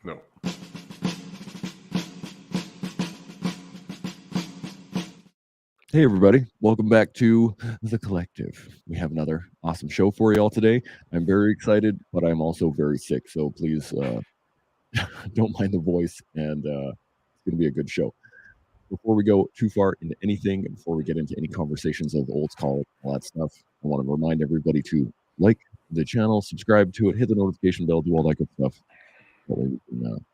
No. Hey, everybody. Welcome back to The Collective. We have another awesome show for you all today. I'm very excited, but I'm also very sick. So please don't mind the voice, and it's going to be a good show. Before we go too far into anything, and before we get into any conversations of old college and all that stuff, I want to remind everybody to like the channel, subscribe to it, hit the notification bell, do all that good stuff. That way we can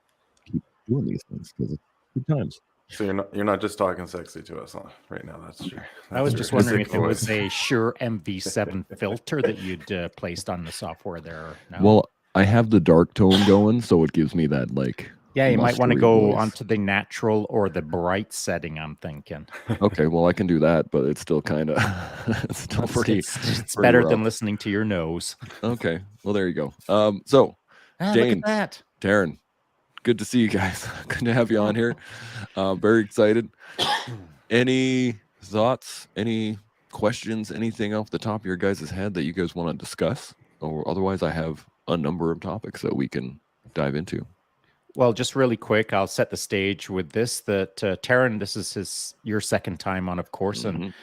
keep doing these things because it's good times. So you're not just talking sexy to us right now. That's true. I was just wondering if it was a Shure MV7 filter that you'd placed on the software there. No? Well, I have the dark tone going, so it gives me that like. Yeah, you might want to go onto the natural or the bright setting, I'm thinking. Okay, well, I can do that, but it's still kind of it's still it's better rough than listening to your nose. Okay, well, there you go. So Dane, look at that. Terran, good to see you guys. Good to have you on here. Very excited. Any thoughts, any questions, anything off the top of your guys' head that you guys want to discuss? Or otherwise, I have a number of topics that we can dive into. Well, just really quick, I'll set the stage with this, that Terran, this is your second time on, of course, and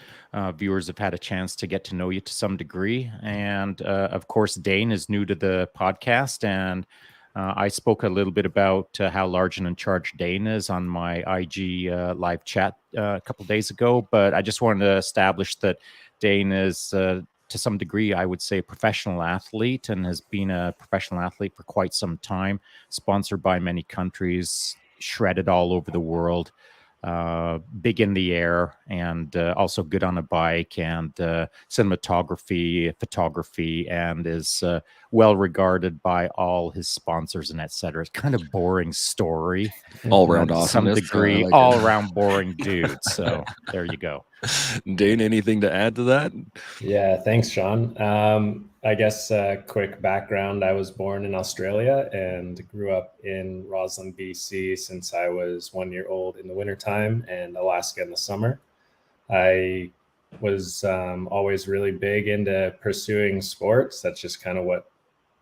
viewers have had a chance to get to know you to some degree. And, of course, Dane is new to the podcast, and I spoke a little bit about how large and in charge Dane is on my IG live chat a couple of days ago, but I just wanted to establish that Dane is to some degree, I would say, a professional athlete, and has been a professional athlete for quite some time, sponsored by many countries, shredded all over the world, big in the air, and also good on a bike, and cinematography, photography, and is well regarded by all his sponsors and etc. It's kind of boring story. All around awesome. To some degree, like all around boring dude. So there you go. Dane, anything to add to that? Yeah, thanks, Shaun. I guess a quick background. I was born in Australia and grew up in Roslyn, BC since I was 1 year old in the wintertime and Alaska in the summer. I was always really big into pursuing sports. That's just kind of what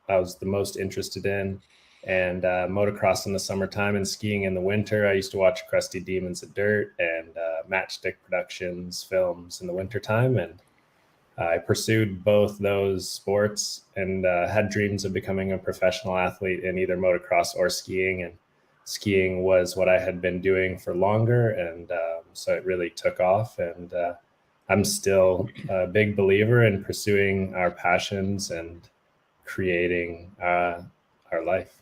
I was the most interested in. And motocross in the summertime and skiing in the winter. I used to watch Crusty Demons of Dirt and Matchstick Productions films in the wintertime. And I pursued both those sports and had dreams of becoming a professional athlete in either motocross or skiing. And skiing was what I had been doing for longer. And so it really took off. And I'm still a big believer in pursuing our passions and creating our life.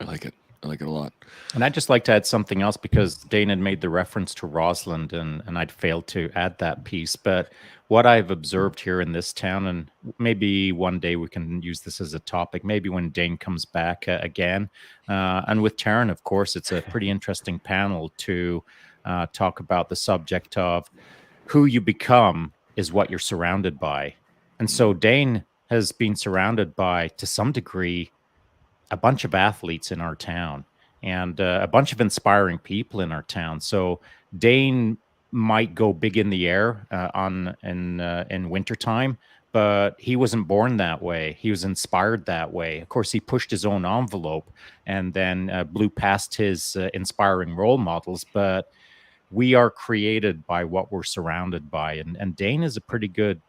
I like it. I like it a lot. And I'd just like to add something else, because Dane had made the reference to Roslyn, and I'd failed to add that piece. But what I've observed here in this town, and maybe one day we can use this as a topic, maybe when Dane comes back again, and with Terran, of course, it's a pretty interesting panel to talk about the subject of who you become is what you're surrounded by. And so Dane has been surrounded by, to some degree, a bunch of athletes in our town and a bunch of inspiring people in our town. So Dane might go big in the air in wintertime, but he wasn't born that way. He was inspired that way. Of course, he pushed his own envelope and then blew past his inspiring role models. But we are created by what we're surrounded by. And Dane is a pretty good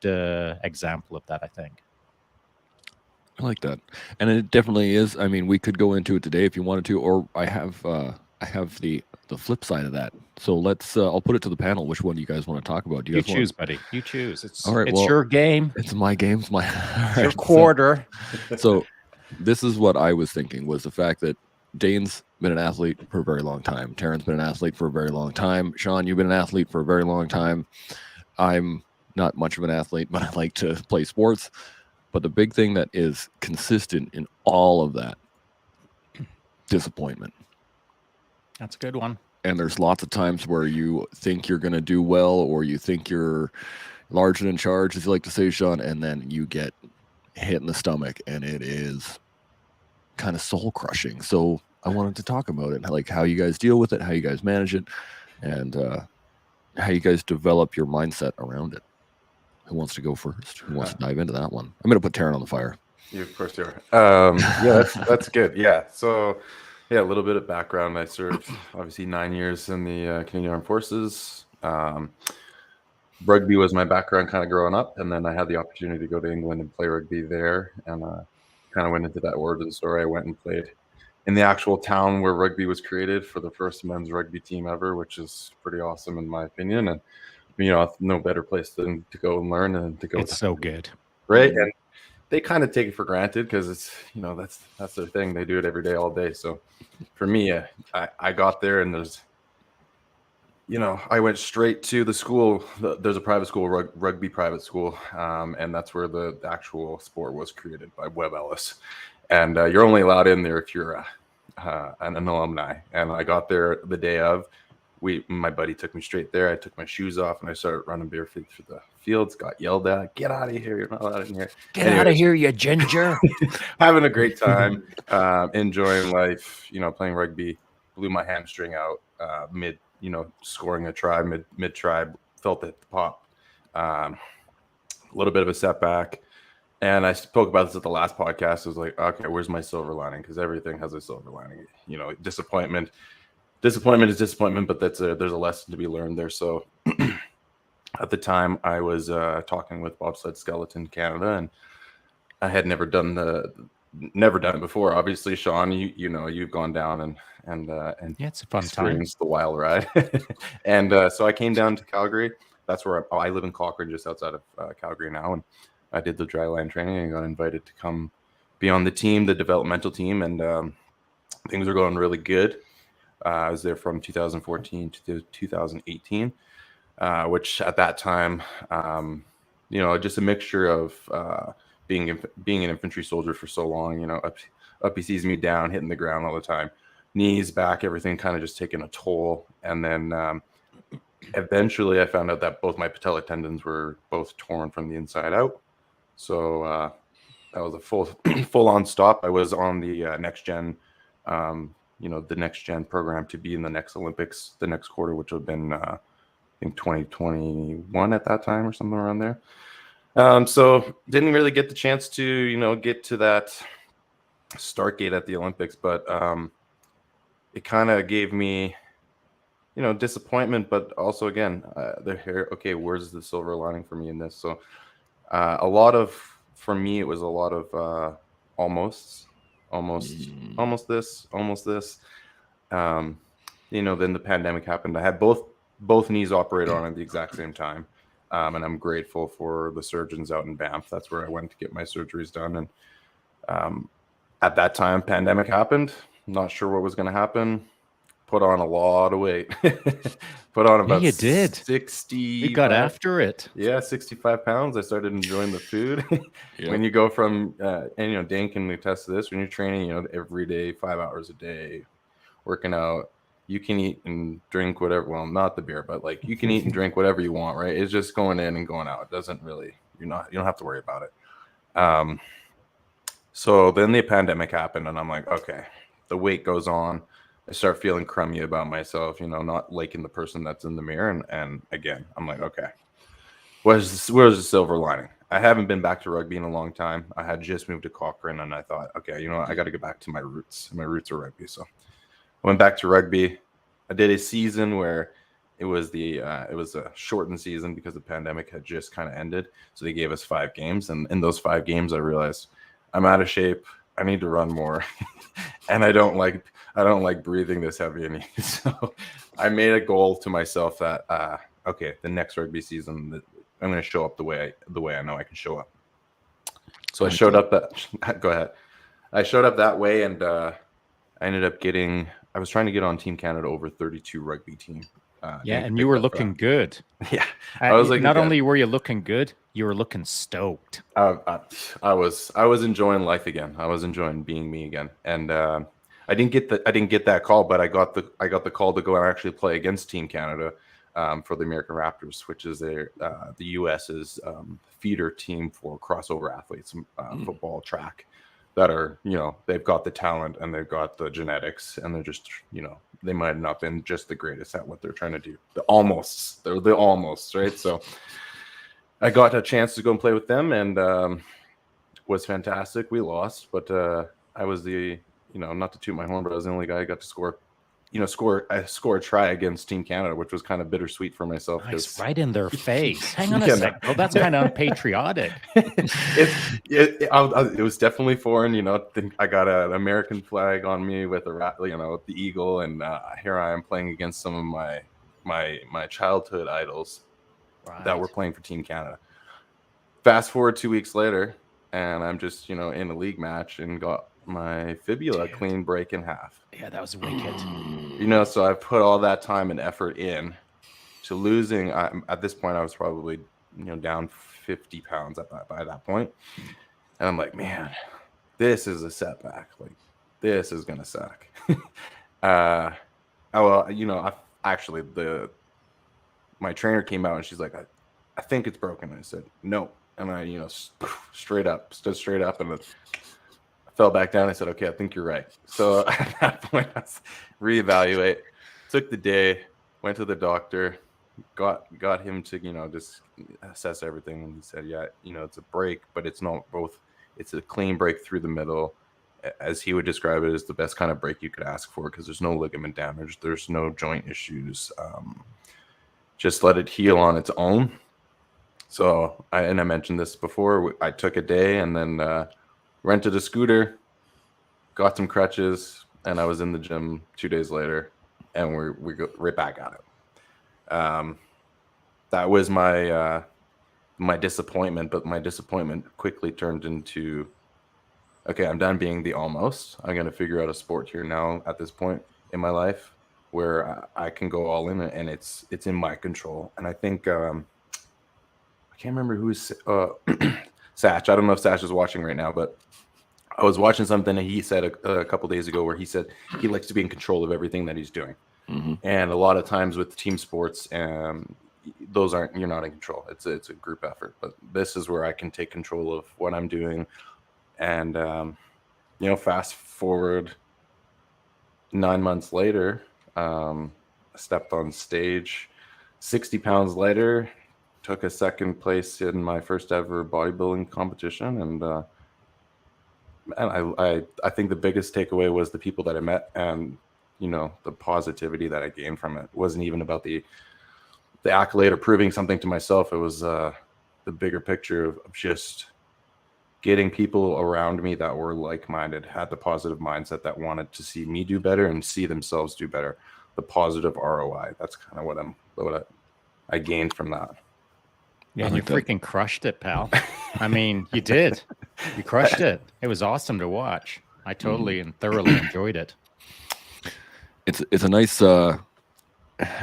example of that, I think. I like that, and it definitely is. I mean, we could go into it today if you wanted to, or I have the flip side of that. So let's. I'll put it to the panel. Which one do you guys want to talk about? Do you guys choose, buddy. You choose. It's all right. It's your game. It's my game. It's my your quarter. So this is what I was thinking, was the fact that Dane's been an athlete for a very long time. Terran's been an athlete for a very long time. Shaun, you've been an athlete for a very long time. I'm not much of an athlete, but I like to play sports. But the big thing that is consistent in all of that, disappointment. That's a good one. And there's lots of times where you think you're going to do well, or you think you're large and in charge, as you like to say, Shaun, and then you get hit in the stomach, and it is kind of soul crushing. So I wanted to talk about it, like how you guys deal with it, how you guys manage it, and how you guys develop your mindset around it. Who wants to go first? Who wants to dive into that one? I'm going to put Terran on the fire. Of course you are. Yeah, that's good. Yeah. So, yeah, a little bit of background. I served obviously 9 years in the Canadian Armed Forces. Rugby was my background kind of growing up, and then I had the opportunity to go to England and play rugby there, and kind of went into that origin story. I went and played in the actual town where rugby was created for the first men's rugby team ever, which is pretty awesome in my opinion. And no better place than to go and learn and to go. It's so good, right? And they kind of take it for granted because it's that's their thing. They do it every day, all day. So for me, I got there and there's I went straight to the school. There's a private school, rugby private school, and that's where the actual sport was created by Webb Ellis. And you're only allowed in there if you're an alumni. And I got there the day of. My buddy took me straight there. I took my shoes off and I started running barefoot through the fields. Got yelled at. Get out of here! You're not allowed in here. Get out of here, you ginger! Having a great time, enjoying life. Playing rugby. Blew my hamstring out mid. Scoring a try mid try, felt it pop. A little bit of a setback. And I spoke about this at the last podcast. I was like, okay, where's my silver lining? Because everything has a silver lining. Disappointment is disappointment, but there's a lesson to be learned there. So at the time I was talking with Bobsled Skeleton Canada, and I had never done it before. Obviously, Shaun, you've gone down and Yeah, it's a fun time. experienced the wild ride. And so I came down to Calgary. That's where I live in Cochrane, just outside of Calgary now. And I did the dry land training and got invited to come be on the team, the developmental team. And things are going really good. I was there from 2014 to 2018, which at that time, just a mixture of being an infantry soldier for so long, up he sees me down, hitting the ground all the time, knees, back, everything kind of just taking a toll. And then eventually I found out that both my patella tendons were both torn from the inside out. So that was a full on stop. I was on the next gen, the next gen program to be in the next Olympics, the next quarter, which would have been, I think 2021 at that time or something around there. So didn't really get the chance to, get to that start gate at the Olympics, but it kind of gave me, disappointment, but also again, okay, where's the silver lining for me in this? So for me, it was a lot of almost this. Then the pandemic happened. I had both knees operated on at the exact same time. And I'm grateful for the surgeons out in Banff. That's where I went to get my surgeries done. And at that time, pandemic happened. Not sure what was going to happen. Put on a lot of weight. Put on about you did. 60. You got after it. Yeah, 65 pounds. I started enjoying the food. Yep. When you go from, and Dane can attest to this, when you're training, every day, 5 hours a day, working out, you can eat and drink whatever. Well, not the beer, but like you can eat and drink whatever you want, right? It's just going in and going out. It doesn't really, you don't have to worry about it. So then the pandemic happened and I'm like, okay, the weight goes on. I start feeling crummy about myself, not liking the person that's in the mirror. And again, I'm like, okay, where's the silver lining? I haven't been back to rugby in a long time. I had just moved to Cochrane and I thought, okay, I got to get back to my roots. My roots are rugby. So I went back to rugby. I did a season where it was a shortened season because the pandemic had just kind of ended. So they gave us 5 games. And in those 5 games, I realized I'm out of shape. I need to run more. And I don't like breathing this heavy anymore. So I made a goal to myself that, okay, the next rugby season, I'm going to show up the way I know I can show up. So I showed up go ahead. I showed up that way and I ended up I was trying to get on Team Canada over 32 rugby team. And you were looking good. Yeah. I was like, not only were you looking good, you were looking stoked. I was enjoying life again. I was enjoying being me again. And I didn't get that call, but I got the call to go and actually play against Team Canada for the American Raptors, which is the US's feeder team for crossover athletes, football, track, that are, they've got the talent and they've got the genetics and they're just, they might have not been just the greatest at what they're trying to do. They're the almost, right? So I got a chance to go and play with them and was fantastic. We lost, but I was the, not to toot my horn, but I was the only guy who got to score a try against Team Canada, which was kind of bittersweet for myself. Nice, right in their face. Hang on a Yeah, sec, bro. That's kind of unpatriotic. It was definitely foreign. I got an American flag on me with the eagle, and here I am playing against some of my childhood idols that were playing for Team Canada. Fast forward 2 weeks later, and I'm just in a league match and got my fibula clean break in half. Yeah, that was wicked. So I put all that time and effort in to losing. At this point, I was probably down 50 pounds by that point, and I'm like, man, this is a setback. Like, this is gonna suck. My trainer came out and she's like, I think it's broken. And I said no, and I stood straight up and fell back down. I said, okay, I think you're right. So at that point, I reevaluate. Took the day, went to the doctor, got him to just assess everything, and he said, yeah, it's a break, but it's not both. It's a clean break through the middle, as he would describe it, as the best kind of break you could ask for, because there's no ligament damage, there's no joint issues. Just let it heal on its own. So I mentioned this before. I took a day and then rented a scooter, got some crutches, and I was in the gym 2 days later, and we go right back at it. That was my disappointment, but my disappointment quickly turned into, okay, I'm done being the almost. I'm going to figure out a sport here now at this point in my life where I can go all in, and it's in my control. And I think I can't remember who's Satch. I don't know if Satch is watching right now, but I was watching something that he said a couple days ago where he said he likes to be in control of everything that he's doing. Mm-hmm. And a lot of times with team sports, you're not in control. It's a group effort, but this is where I can take control of what I'm doing. And fast forward 9 months later, I stepped on stage 60 pounds lighter, took a second place in my first ever bodybuilding competition, and I think the biggest takeaway was the people that I met, and the positivity that I gained from it. It wasn't even about the accolade or proving something to myself. It was the bigger picture of just getting people around me that were like-minded, had the positive mindset, that wanted to see me do better and see themselves do better. The positive ROI. That's kind of what I gained from that. Yeah, and you freaking crushed it, pal. I mean, you did. You crushed it. It was awesome to watch. I totally and thoroughly enjoyed it. It's a nice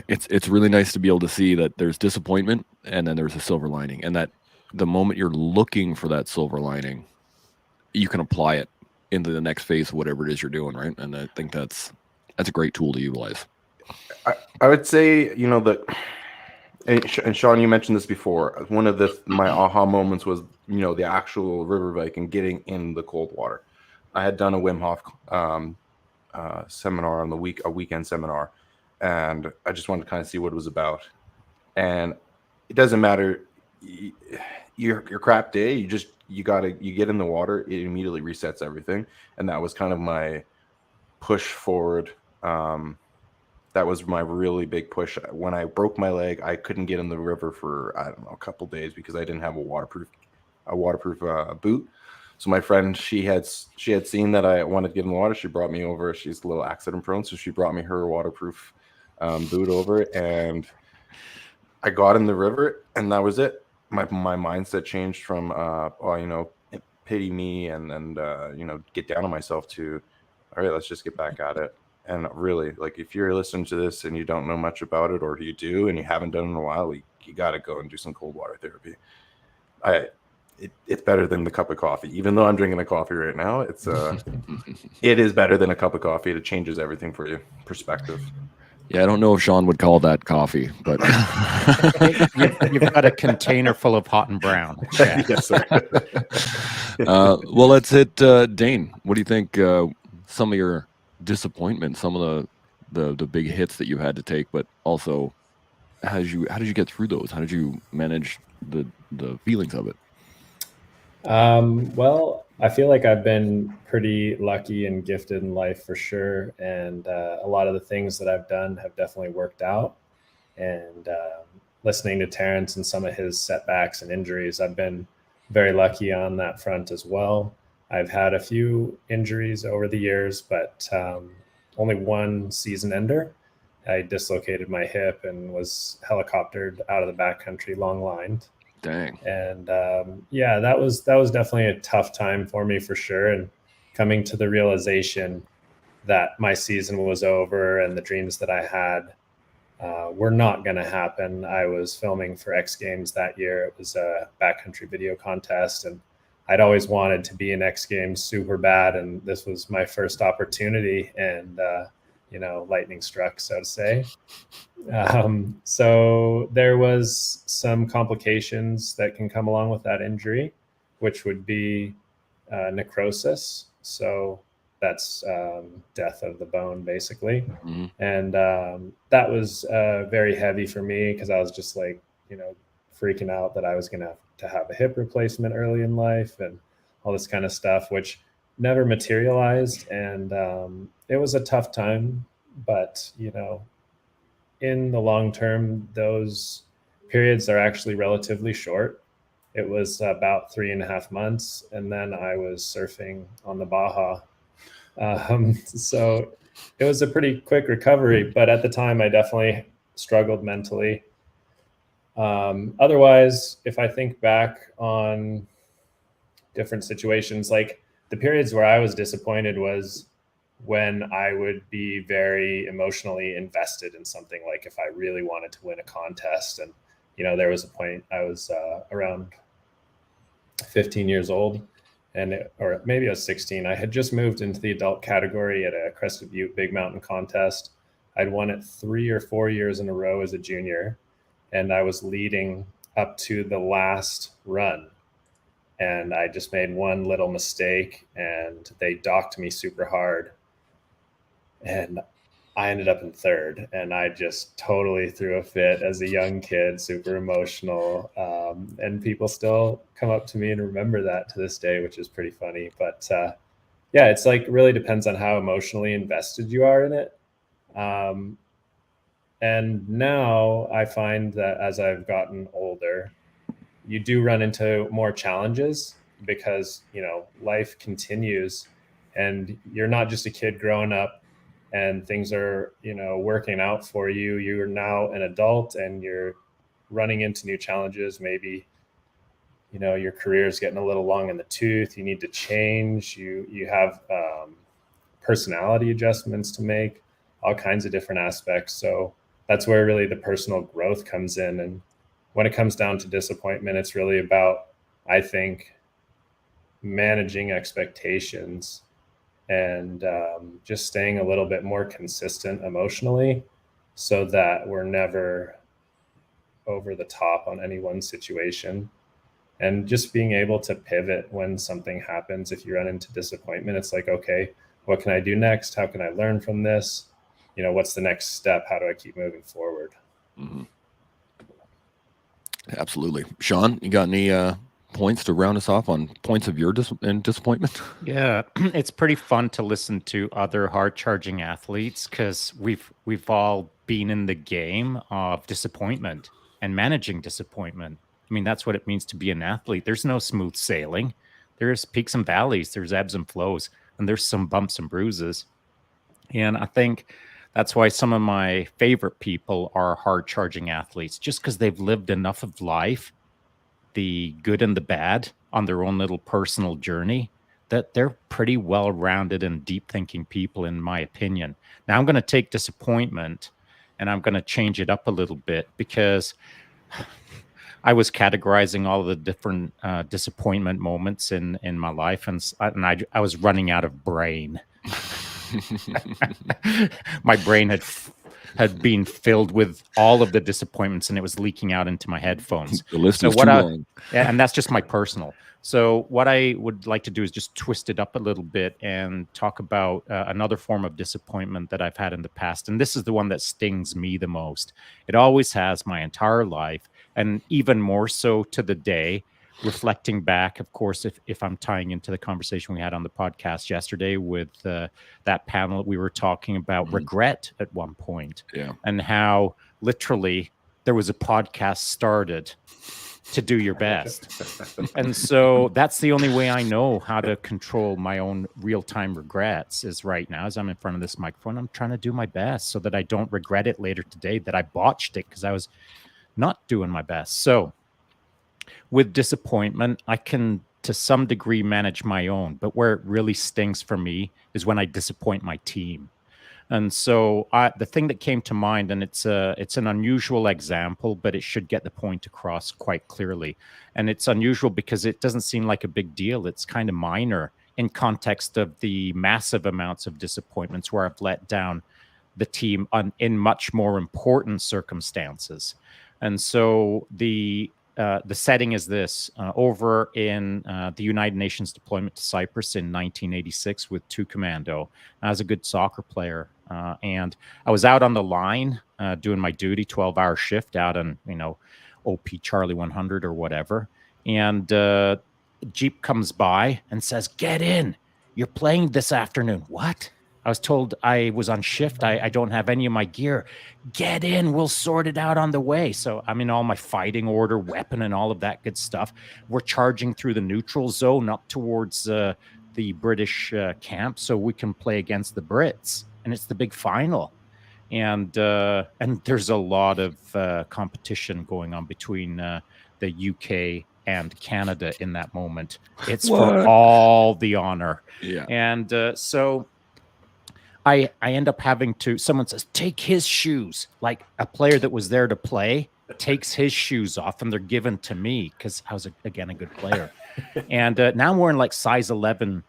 it's really nice to be able to see that there's disappointment and then there's a silver lining, and that the moment you're looking for that silver lining, you can apply it into the next phase of whatever it is you're doing, right? And I think that's a great tool to utilize. I would say, and Shaun, you mentioned this before. One of my aha moments was, the actual river bike and getting in the cold water. I had done a Wim Hof seminar on a weekend seminar, and I just wanted to kind of see what it was about. And it doesn't matter your crap day. You get in the water, it immediately resets everything. And that was kind of my push forward. That was my really big push. When I broke my leg, I couldn't get in the river for, I don't know, a couple days because I didn't have a waterproof boot. So my friend, she had seen that I wanted to get in the water. She brought me over. She's a little accident prone, so she brought me her waterproof boot over, and I got in the river, and that was it. My mindset changed from pity me and get down on myself to, all right, let's just get back at it. And really, like, if you're listening to this and you don't know much about it, or you do and you haven't done it in a while, you got to go and do some cold water therapy. It's better than the cup of coffee. Even though I'm drinking a coffee right now, it is better than a cup of coffee. It changes everything for you. Perspective. Yeah, I don't know if Shaun would call that coffee, but you've got a container full of hot and brown. Yeah. Yes, sir. Well, let's hit Dane. What do you think? Some of your disappointment, some of the big hits that you had to take, but also how did you get through those? How did you manage the feelings of it? Well, I feel like I've been pretty lucky and gifted in life for sure. And a lot of the things that I've done have definitely worked out. And listening to Terrence and some of his setbacks and injuries, I've been very lucky on that front as well. I've had a few injuries over the years, but only one season ender. I dislocated my hip and was helicoptered out of the backcountry long lined. Dang. And yeah, that was definitely a tough time for me for sure. And coming to the realization that my season was over and the dreams that I had were not going to happen. I was filming for X Games that year. It was a backcountry video contest, and I'd always wanted to be in X Games super bad. And this was my first opportunity, and lightning struck, so to say. So there was some complications that can come along with that injury, which would be necrosis. So that's death of the bone, basically. Mhm. And that was very heavy for me because I was just like, freaking out that I was going to have a hip replacement early in life and all this kind of stuff, which never materialized. And it was a tough time, but, in the long term, those periods are actually relatively short. It was about 3.5 months, and then I was surfing on the Baja. So it was a pretty quick recovery, but at the time, I definitely struggled mentally. Otherwise, if I think back on different situations, like the periods where I was disappointed was when I would be very emotionally invested in something, like if I really wanted to win a contest. And, there was a point I was around 15 years old, or maybe I was 16. I had just moved into the adult category at a Crested Butte Big Mountain contest. I'd won it 3 or 4 years in a row as a junior, and I was leading up to the last run. And I just made one little mistake, and they docked me super hard. And I ended up in third, and I just totally threw a fit as a young kid, super emotional. And people still come up to me and remember that to this day, which is pretty funny. But yeah, it's like really depends on how emotionally invested you are in it. And now I find that as I've gotten older, you do run into more challenges because, life continues, and you're not just a kid growing up and things are, working out for you. You're now an adult and you're running into new challenges. Maybe, your career is getting a little long in the tooth. You need to change. You have personality adjustments to make, all kinds of different aspects. So that's where really the personal growth comes in. And when it comes down to disappointment, it's really about, I think, managing expectations and just staying a little bit more consistent emotionally so that we're never over the top on any one situation, and just being able to pivot when something happens. If you run into disappointment, it's like, okay, what can I do next? How can I learn from this? What's the next step? How do I keep moving forward? Mhm. Absolutely. Shaun, you got any points to round us off on points of your disappointment? Yeah, it's pretty fun to listen to other hard charging athletes because we've all been in the game of disappointment and managing disappointment. I mean, that's what it means to be an athlete. There's no smooth sailing. There's peaks and valleys, there's ebbs and flows, and there's some bumps and bruises. And I think that's why some of my favorite people are hard charging athletes, just because they've lived enough of life, the good and the bad, on their own little personal journey, that they're pretty well-rounded and deep-thinking people, in my opinion. Now, I'm going to take disappointment and I'm going to change it up a little bit because I was categorizing all the different disappointment moments in my life, and I was running out of brain. My brain had been filled with all of the disappointments, and it was leaking out into my headphones. The list So is what too I, long. yeah, and that's just my personal. So what I would like to do is just twist it up a little bit and talk about another form of disappointment that I've had in the past. And this is the one that stings me the most. It always has my entire life, and even more so to the day. reflecting back, of course, if I'm tying into the conversation we had on the podcast yesterday with that panel, we were talking about regret at one point, and how literally there was a podcast started to do your best. And so that's the only way I know how to control my own real-time regrets is right now as I'm in front of this microphone. I'm trying to do my best so that I don't regret it later today that I botched it because I was not doing my best. So with disappointment, I can to some degree manage my own, but where it really stings for me is when I disappoint my team. And so the thing that came to mind, and it's an unusual example, but it should get the point across quite clearly. And it's unusual because it doesn't seem like a big deal. It's kind of minor in context of the massive amounts of disappointments where I've let down the team in much more important circumstances. And so the setting is this: over in the United Nations deployment to Cyprus in 1986 with 2 Commando. I was a good soccer player, and I was out on the line doing my duty, 12-hour shift out on, OP Charlie 100 or whatever. And Jeep comes by and says, "Get in. You're playing this afternoon." What? I was told I was on shift. I don't have any of my gear. Get in. We'll sort it out on the way. So I'm in all my fighting order, weapon, and all of that good stuff. We're charging through the neutral zone up towards the British camp so we can play against the Brits. And it's the big final. And there's a lot of competition going on between the UK and Canada in that moment. It's for all the honor. Yeah. And so I end up having to, someone says, take his shoes. Like a player that was there to play takes his shoes off and they're given to me because I was, again, a good player. And now I'm wearing like size 11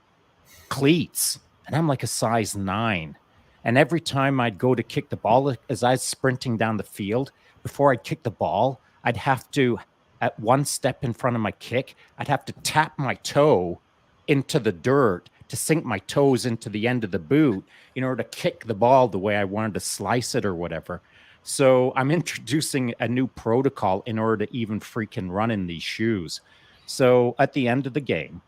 cleats and I'm like a size 9. And every time I'd go to kick the ball, as I was sprinting down the field, before I'd kick the ball, I'd have to, at one step in front of my kick, I'd have to tap my toe into the dirt to sink my toes into the end of the boot in order to kick the ball the way I wanted to slice it or whatever. So I'm introducing a new protocol in order to even freaking run in these shoes. So at the end of the game,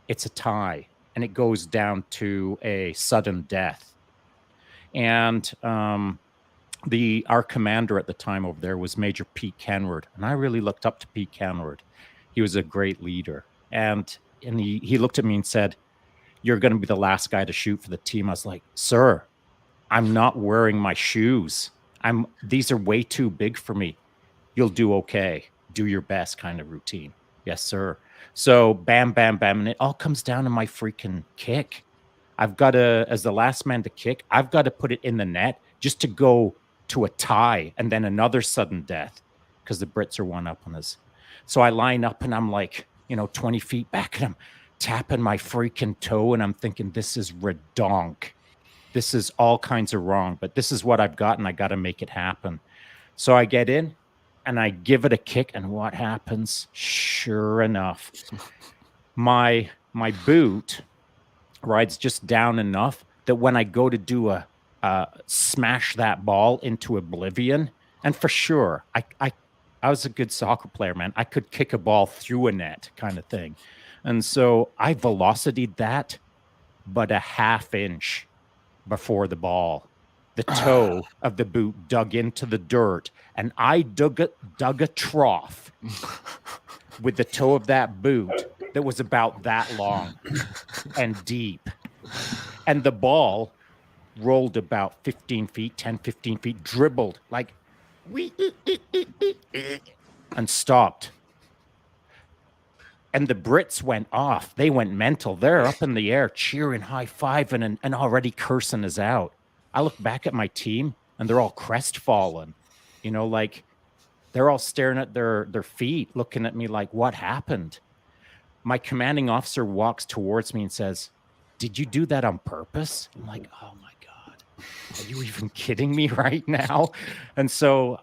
it's a tie and it goes down to a sudden death. And our commander at the time over there was Major Pete Kenward. And I really looked up to Pete Kenward. He was a great leader. And he looked at me and said, "You're going to be the last guy to shoot for the team." I was like, "Sir, I'm not wearing my shoes. These are way too big for me. You'll do okay. Do your best," kind of routine. "Yes, sir." So bam, bam, bam. And it all comes down to my freaking kick. I've got to, as the last man to kick, I've got to put it in the net just to go to a tie and then another sudden death because the Brits are one up on us. So I line up and I'm like, 20 feet back and I'm tapping my freaking toe and I'm thinking, this is redonk. This is all kinds of wrong, but this is what I've got and I got to make it happen. So I get in and I give it a kick and what happens? Sure enough, my boot rides just down enough that when I go to do a smash that ball into oblivion, and for sure, I was a good soccer player, man. I could kick a ball through a net kind of thing. And so I velocity'd that, but a half inch before the ball. The toe of the boot dug into the dirt, and I dug a trough with the toe of that boot that was about that long and deep. And the ball rolled about 15 feet, 10, 15 feet, dribbled like, and stopped. And the Brits went off. They went mental. They're up in the air, cheering, high-fiving, and already cursing us out. I look back at my team, and they're all crestfallen. Like they're all staring at their feet, looking at me like, what happened? My commanding officer walks towards me and says, "Did you do that on purpose?" I'm like, oh, my God. Are you even kidding me right now? And so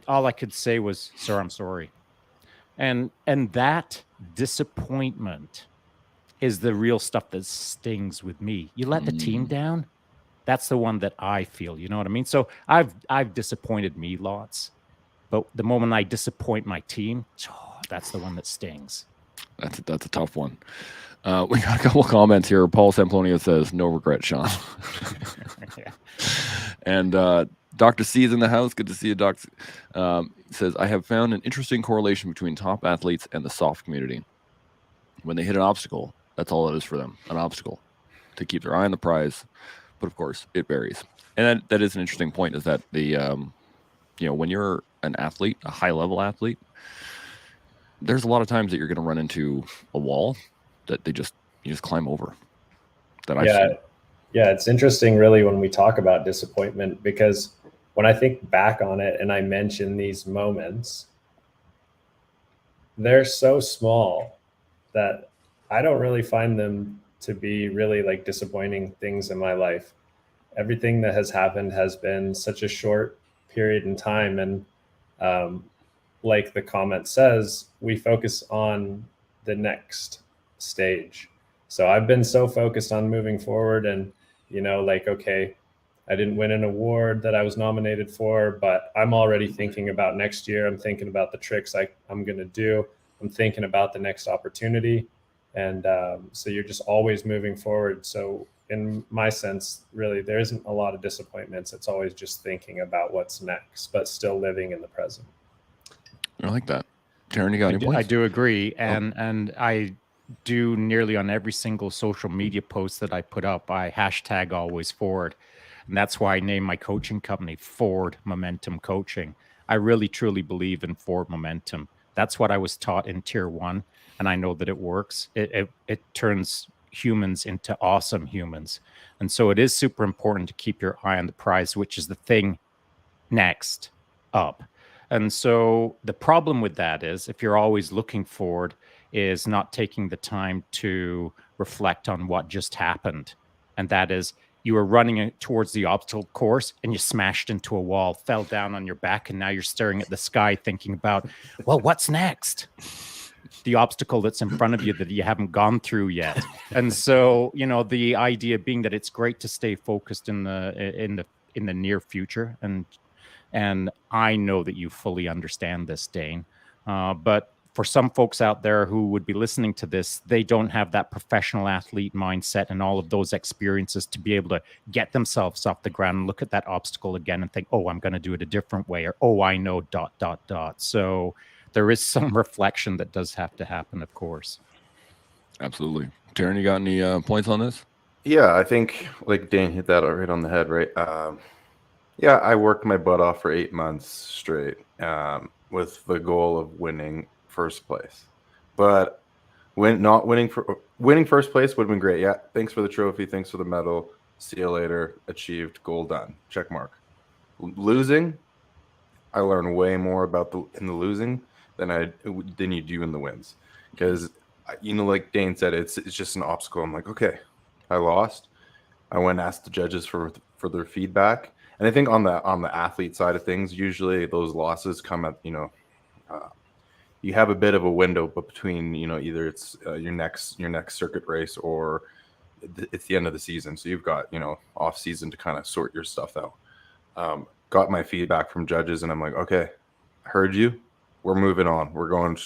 all I could say was, "Sir, I'm sorry." And that disappointment is the real stuff that stings with me. You let the team down, that's the one that I feel, you know what I mean? So I've disappointed me lots, but the moment I disappoint my team, that's the one that stings. That's a tough one. We got a couple of comments here. Paul Samplonia says, "No regret, Shaun." Yeah. And Dr. C is in the house. Good to see you, Doc. Says, "I have found an interesting correlation between top athletes and the soft community. When they hit an obstacle, that's all it is for them, an obstacle, to keep their eye on the prize. But of course, it varies." And that is an interesting point, is that the when you're an athlete, a high-level athlete, there's a lot of times that you're going to run into a wall that you just climb over. That I've seen. Yeah, it's interesting, really, when we talk about disappointment, because when I think back on it and I mention these moments, they're so small that I don't really find them to be really like disappointing things in my life. Everything that has happened has been such a short period in time. And like the comment says, we focus on the next stage. So I've been so focused on moving forward and, like, okay, I didn't win an award that I was nominated for, but I'm already thinking about next year. I'm thinking about the tricks I'm going to do. I'm thinking about the next opportunity. And so you're just always moving forward. So in my sense, really, there isn't a lot of disappointments. It's always just thinking about what's next, but still living in the present. I like that. Terran, you got any points? I do agree. And I do nearly on every single social media post that I put up, I hashtag always forward. And that's why I named my coaching company Forward Momentum Coaching. I really, truly believe in forward momentum. That's what I was taught in Tier 1. And I know that it works. It turns humans into awesome humans. And so it is super important to keep your eye on the prize, which is the thing next up. And so the problem with that is, if you're always looking forward, is not taking the time to reflect on what just happened. And that is, you were running towards the obstacle course and you smashed into a wall, fell down on your back, and now you're staring at the sky thinking about, well, what's next? The obstacle that's in front of you that you haven't gone through yet. And so, the idea being that it's great to stay focused in the near future. And I know that you fully understand this, Dane. But for some folks out there who would be listening to this, they don't have that professional athlete mindset and all of those experiences to be able to get themselves off the ground and look at that obstacle again and think, oh, I'm going to do it a different way, or, oh, I know ... So there is some reflection that does have to happen, of course. Absolutely. Terran, you got any points on this? Yeah, I think like Dane hit that right on the head, right? Yeah, I worked my butt off for 8 months straight with the goal of winning first place. But winning first place would have been great. Yeah, thanks for the trophy, thanks for the medal. See you later. Achieved, goal done. Check mark. Losing, I learned way more about in the losing than you do in the wins, because like Dane said, it's just an obstacle. I'm like, okay, I lost. I went and asked the judges for their feedback. And I think on the athlete side of things, usually those losses come at, you have a bit of a window, but between, either it's your next circuit race or it's the end of the season. So you've got, off season to kind of sort your stuff out. Got my feedback from judges and I'm like, okay, heard you. We're moving on. We're going,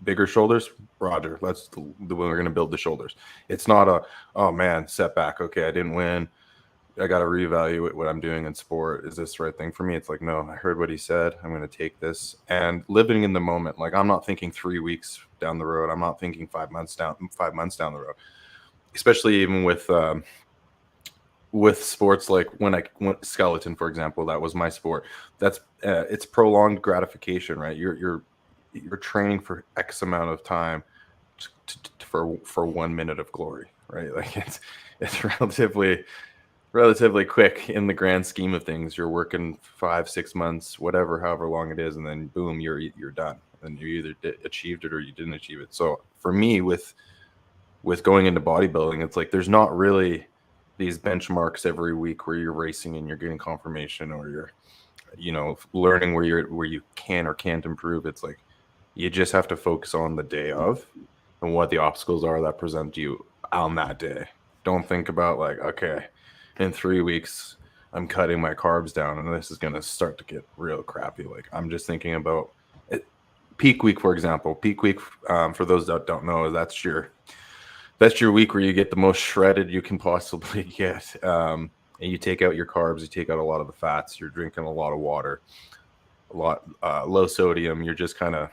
bigger shoulders. Roger. We're going to build the shoulders. It's not oh man, setback. Okay, I didn't win. I got to reevaluate what I'm doing in sport. Is this the right thing for me? It's like, no, I heard what he said. I'm going to take this and living in the moment. Like, I'm not thinking 3 weeks down the road. I'm not thinking 5 months down the road, especially even with sports. Like when skeleton, for example, that was my sport. That's it's prolonged gratification, right? You're training for X amount of time for 1 minute of glory, right? Like it's relatively quick in the grand scheme of things. You're working 5-6 months, however long it is, and then boom, you're done. And you either achieved it or you didn't achieve it. So for me, with going into bodybuilding, it's like there's not really these benchmarks every week where you're racing and you're getting confirmation, or you're learning where you can or can't improve. It's like you just have to focus on the day of and what the obstacles are that present you on that day. Don't think about like, okay, in 3 weeks I'm cutting my carbs down and this is going to start to get real crappy. Like, I'm just thinking about it. peak week, for example, peak week, for those that don't know, that's your week where you get the most shredded you can possibly get. And you take out your carbs, you take out a lot of the fats, you're drinking a lot of water, a lot low sodium. You're just kind of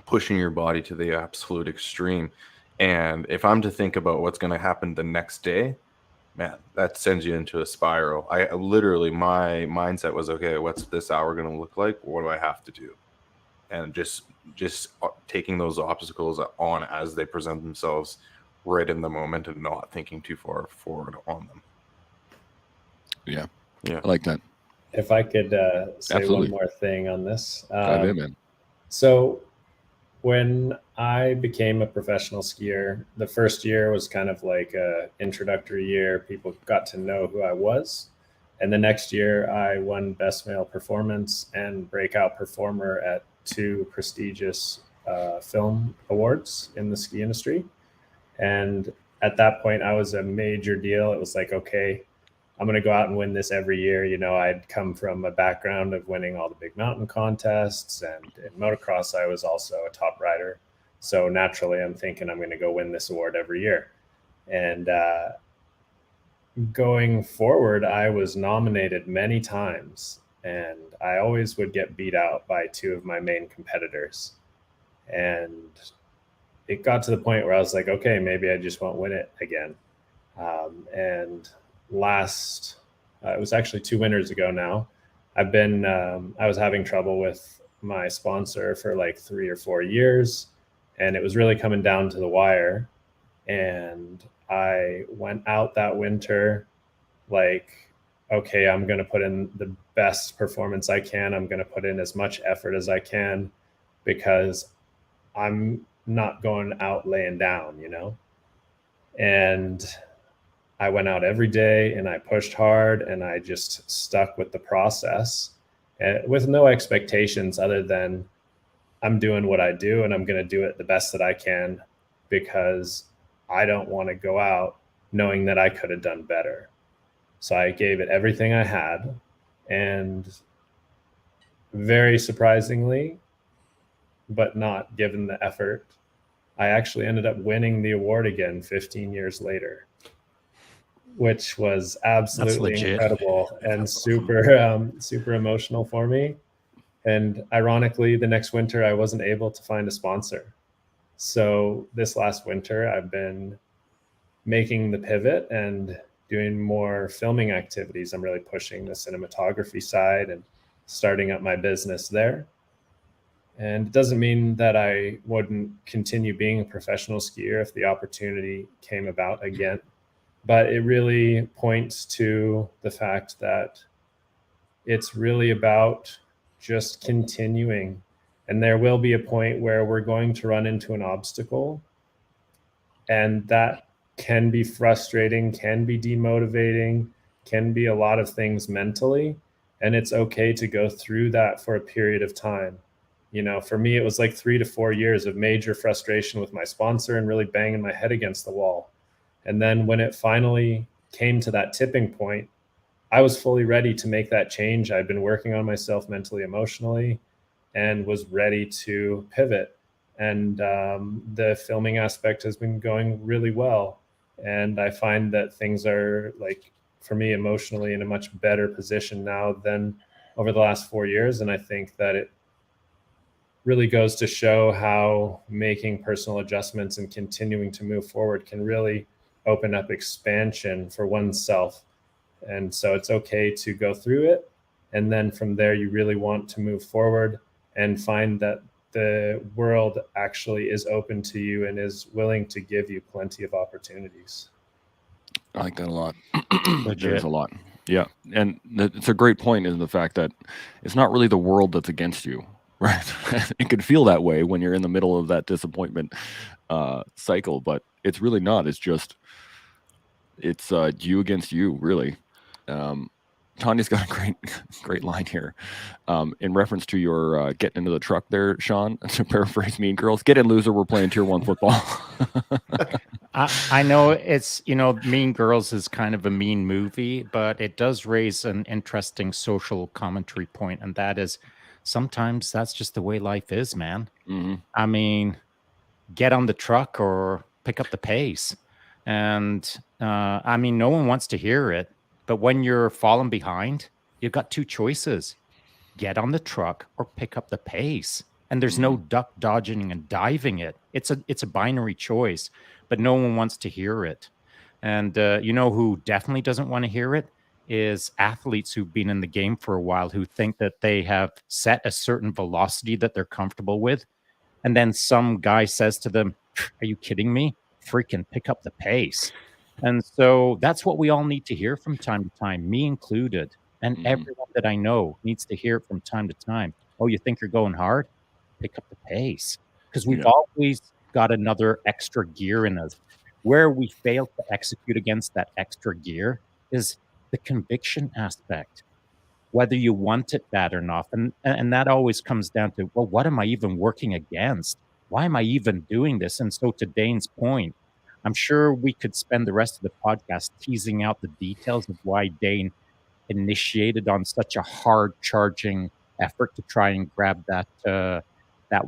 pushing your body to the absolute extreme. And if I'm to think about what's going to happen the next day, man, that sends you into a spiral. I literally, my mindset was, okay, what's this hour going to look like? What do I have to do? And just taking those obstacles on as they present themselves right in the moment and not thinking too far forward on them. Yeah. Yeah. I like that. If I could say Absolutely. one more thing on this. Dive in, man. So when I became a professional skier, the first year was kind of like a introductory year. People got to know who I was. And the next year I won Best Male Performance and Breakout Performer at 2 prestigious film awards in the ski industry. And at that point I was a major deal. It was like, okay, I'm going to go out and win this every year. You know, I'd come from a background of winning all the big mountain contests, and in motocross, I was also a top rider. So naturally, I'm thinking I'm going to go win this award every year. And going forward, I was nominated many times, and I always would get beat out by 2 of my main competitors. And it got to the point where I was like, okay, maybe I just won't win it again. And it was actually 2 winters ago now. I was having trouble with my sponsor for like 3 or 4 years, and it was really coming down to the wire. And I went out that winter like, okay, I'm going to put in the best performance I can. I'm going to put in as much effort as I can, because I'm not going out laying down, you know? And I went out every day and I pushed hard, and I just stuck with the process with no expectations other than I'm doing what I do and I'm going to do it the best that I can, because I don't want to go out knowing that I could have done better. So I gave it everything I had, and very surprisingly, but not given the effort, I actually ended up winning the award again 15 years later, which was absolutely incredible and super emotional for me. And ironically, the next winter, I wasn't able to find a sponsor. So this last winter, I've been making the pivot and doing more filming activities. I'm really pushing the cinematography side and starting up my business there. And it doesn't mean that I wouldn't continue being a professional skier if the opportunity came about again. But it really points to the fact that it's really about just continuing. And there will be a point where we're going to run into an obstacle. And that can be frustrating, can be demotivating, can be a lot of things mentally. And it's okay to go through that for a period of time. You know, for me, it was like 3 to 4 years of major frustration with my sponsor and really banging my head against the wall. And then when it finally came to that tipping point, I was fully ready to make that change. I'd been working on myself mentally, emotionally, and was ready to pivot. And the filming aspect has been going really well. And I find that things are, like, for me, emotionally in a much better position now than over the last 4 years. And I think that it really goes to show how making personal adjustments and continuing to move forward can really open up expansion for oneself. And so it's okay to go through it. And then from there, you really want to move forward and find that the world actually is open to you and is willing to give you plenty of opportunities. I like that a lot. There's a lot. Yeah. And it's a great point in the fact that it's not really the world that's against you, right? It could feel that way when you're in the middle of that disappointment cycle, but it's really not. It's just, it's you against you, really. Tanya's got a great line here in reference to your getting into the truck there, Shaun. To paraphrase Mean Girls, get in, loser. We're playing Tier 1 football. I know it's, Mean Girls is kind of a mean movie, but it does raise an interesting social commentary point, and that is sometimes that's just the way life is, man. Mm-hmm. I mean, get on the truck or pick up the pace. And I mean, no one wants to hear it, but when you're falling behind, you've got two choices: get on the truck or pick up the pace. And there's no duck dodging and diving it. It's a binary choice, but no one wants to hear it. And you know who definitely doesn't want to hear it is athletes who've been in the game for a while, who think that they have set a certain velocity that they're comfortable with. And then some guy says to them, "Are you kidding me? Freaking pick up the pace." And so that's what we all need to hear from time to time, me included. And everyone that I know needs to hear it from time to time. Oh, you think you're going hard? Pick up the pace. Because we've always got another extra gear in us. Where we fail to execute against that extra gear is the conviction aspect, whether you want it bad or not. And that always comes down to, well, what am I even working against? Why am I even doing this? And so to Dane's point, I'm sure we could spend the rest of the podcast teasing out the details of why Dane initiated on such a hard charging effort to try and grab that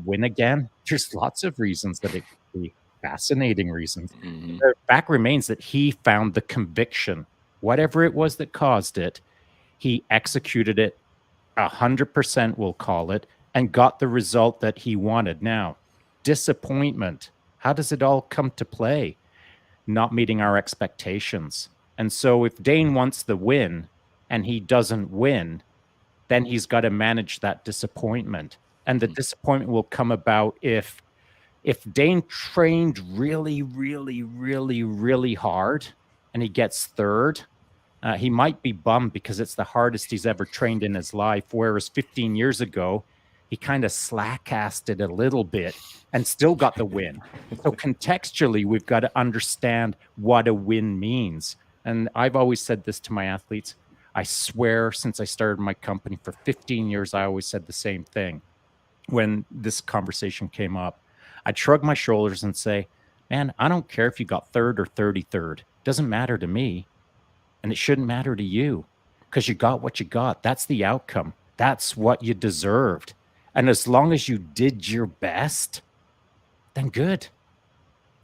win again. There's lots of reasons that it could be, fascinating reasons. The fact remains that he found the conviction, whatever it was that caused it. He executed it 100%, we'll call it, and got the result that he wanted. Now, disappointment. How does it all come to play? Not meeting our expectations. And so if Dane wants the win and he doesn't win, then he's got to manage that disappointment. And the disappointment will come about if Dane trained really, really, really, really hard and he gets third. He might be bummed because it's the hardest he's ever trained in his life. Whereas 15 years ago, he kind of slack-assed it a little bit and still got the win. So contextually, we've got to understand what a win means. And I've always said this to my athletes. I swear, since I started my company for 15 years, I always said the same thing. When this conversation came up, I'd shrug my shoulders and say, man, I don't care if you got third or 33rd. It doesn't matter to me. And it shouldn't matter to you because you got what you got. That's the outcome. That's what you deserved. And as long as you did your best, then good.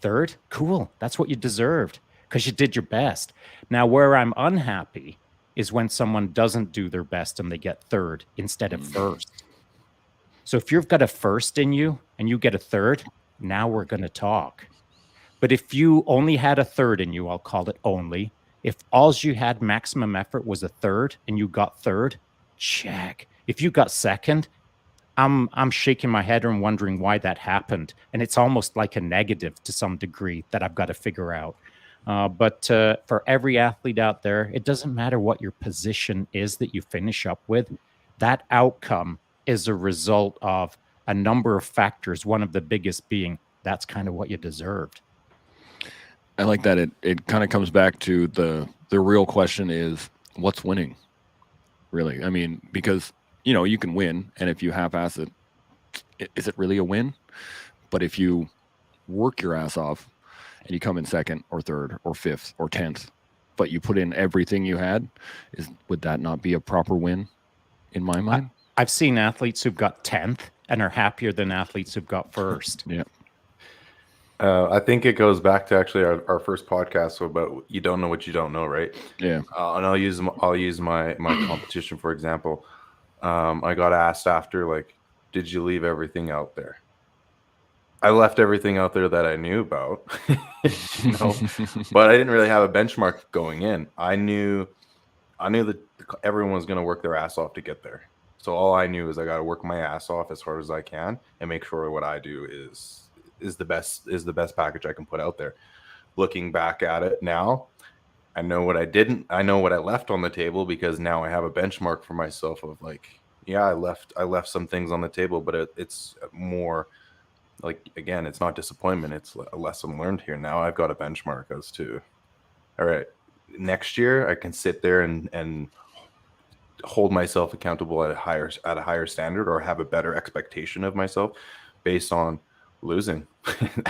Third, cool. That's what you deserved because you did your best. Now, where I'm unhappy is when someone doesn't do their best and they get third instead of first. So if you've got a first in you and you get a third, now we're going to talk. But if you only had a third in you, I'll call it only. If all you had maximum effort was a third and you got third, check. If you got second, I'm shaking my head and wondering why that happened. And it's almost like a negative to some degree that I've got to figure out. But for every athlete out there, it doesn't matter what your position is that you finish up with. That outcome is a result of a number of factors, one of the biggest being that's kind of what you deserved. I like that. It kind of comes back to the real question is, what's winning? Really? I mean, because, you can win, and if you half-ass it, is it really a win? But if you work your ass off and you come in second or third or fifth or 10th, but you put in everything you had, would that not be a proper win in my mind? I've seen athletes who've got 10th and are happier than athletes who've got first. Yeah. I think it goes back to actually our first podcast about you don't know what you don't know, right? Yeah. And I'll use my competition for example. I got asked after, like, did you leave everything out there? I left everything out there that I knew about, but I didn't really have a benchmark going in. I knew that everyone was going to work their ass off to get there. So all I knew is I got to work my ass off as hard as I can and make sure what I do is the best package I can put out there. Looking back at it now, I know what I didn't. I know what I left on the table because now I have a benchmark for myself of like, yeah, I left some things on the table, but it's more like, again, it's not disappointment. It's a lesson learned here. Now I've got a benchmark as to, all right, next year I can sit there and hold myself accountable at a higher standard or have a better expectation of myself based on losing.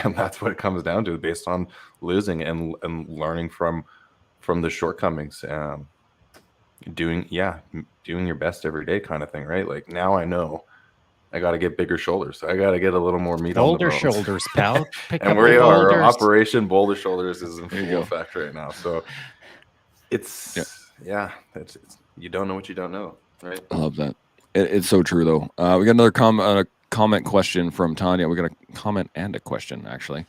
And that's what it comes down to, based on losing and learning from the shortcomings, doing your best every day kind of thing, right? Like now I know I got to get bigger shoulders. I got to get a little more meat on the Boulder bones. shoulders, pal. Pick And up we the are. boulders. Operation Boulder Shoulders is in There you full go. effect right now. So it's it's you don't know what you don't know, right? I love that. It's so true, though. We got another comment question from Tanya. We got a comment and a question, actually.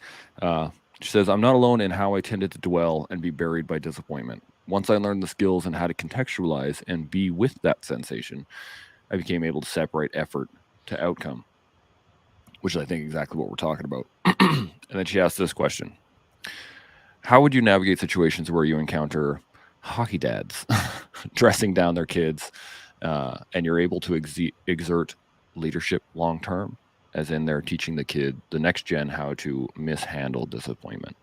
She says, I'm not alone in how I tended to dwell and be buried by disappointment. Once I learned the skills and how to contextualize and be with that sensation, I became able to separate effort to outcome, which is, I think, exactly what we're talking about. And then she asked this question. How would you navigate situations where you encounter hockey dads dressing down their kids and you're able to exert leadership long term, as in they're teaching the next gen, how to mishandle disappointment?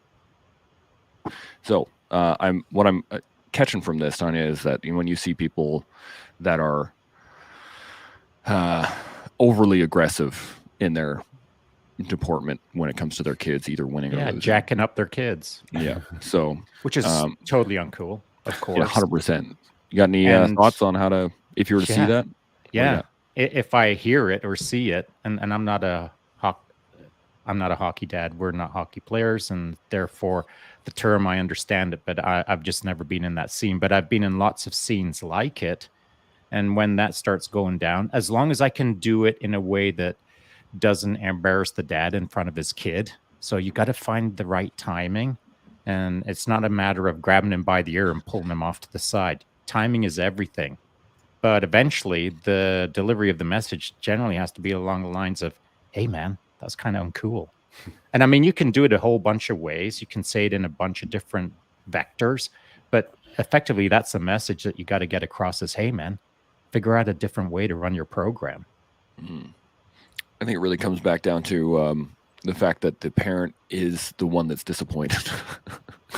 So what I'm catching from this, Tanya, is that when you see people that are overly aggressive in their deportment when it comes to their kids, either winning or losing, jacking up their kids. Yeah. So which is totally uncool, of course. Yeah, 100%. You got any thoughts on how to, if you were to see that? Yeah. If I hear it or see it, and I'm not a hockey dad. We're not hockey players, and therefore the term, I understand it, but I've just never been in that scene. But I've been in lots of scenes like it. And when that starts going down, as long as I can do it in a way that doesn't embarrass the dad in front of his kid. So you got to find the right timing. And it's not a matter of grabbing him by the ear and pulling him off to the side. Timing is everything. But eventually, the delivery of the message generally has to be along the lines of, hey, man, that's kind of uncool. And I mean, you can do it a whole bunch of ways. You can say it in a bunch of different vectors. But effectively, that's the message that you got to get across is, hey, man, figure out a different way to run your program. Mm-hmm. I think it really comes back down to the fact that the parent is the one that's disappointed.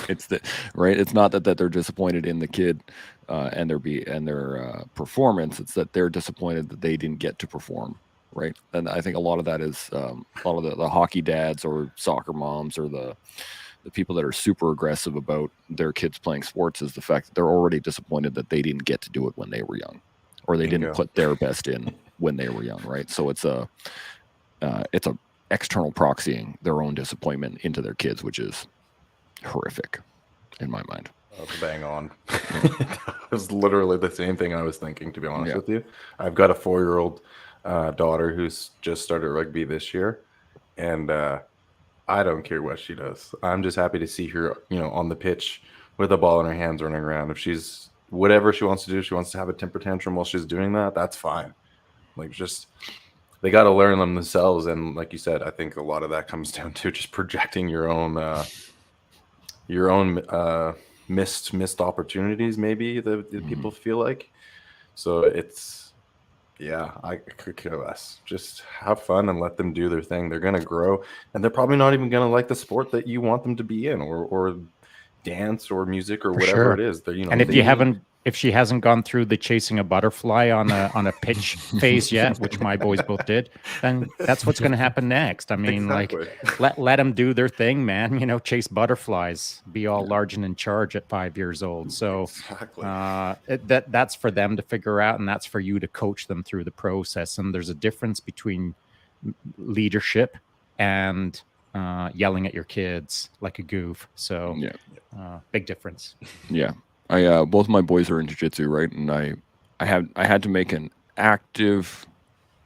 It's right. It's not that they're disappointed in the kid and their performance. It's that they're disappointed that they didn't get to perform. Right. And I think a lot of that is a lot of the hockey dads or soccer moms or the people that are super aggressive about their kids playing sports is the fact that they're already disappointed that they didn't get to do it when they were young, or they didn't put their best in when they were young. Right. So it's a external proxying their own disappointment into their kids, which is horrific in my mind. That's bang on. It was literally the same thing I was thinking, to be honest with you. I've got a 4-year-old daughter who's just started rugby this year, and I don't care what she does. I'm just happy to see her, on the pitch with a ball in her hands running around. If she's whatever she wants to do, she wants to have a temper tantrum while she's doing that, that's fine. They got to learn them themselves. And like you said, I think a lot of that comes down to just projecting your own missed opportunities, maybe that people feel like. So it's, I could care less. Just have fun and let them do their thing. They're going to grow, and they're probably not even going to like the sport that you want them to be in, or dance or music or whatever it is. And if she hasn't gone through the chasing a butterfly on a pitch phase yet, which my boys both did, then that's what's going to happen next. I mean, let them do their thing, man. Chase butterflies, be all large and in charge at 5 years old. So that's for them to figure out, and that's for you to coach them through the process. And there's a difference between leadership and yelling at your kids like a goof. So big difference. Yeah. Both my boys are in jiu-jitsu, right? And I had to make an active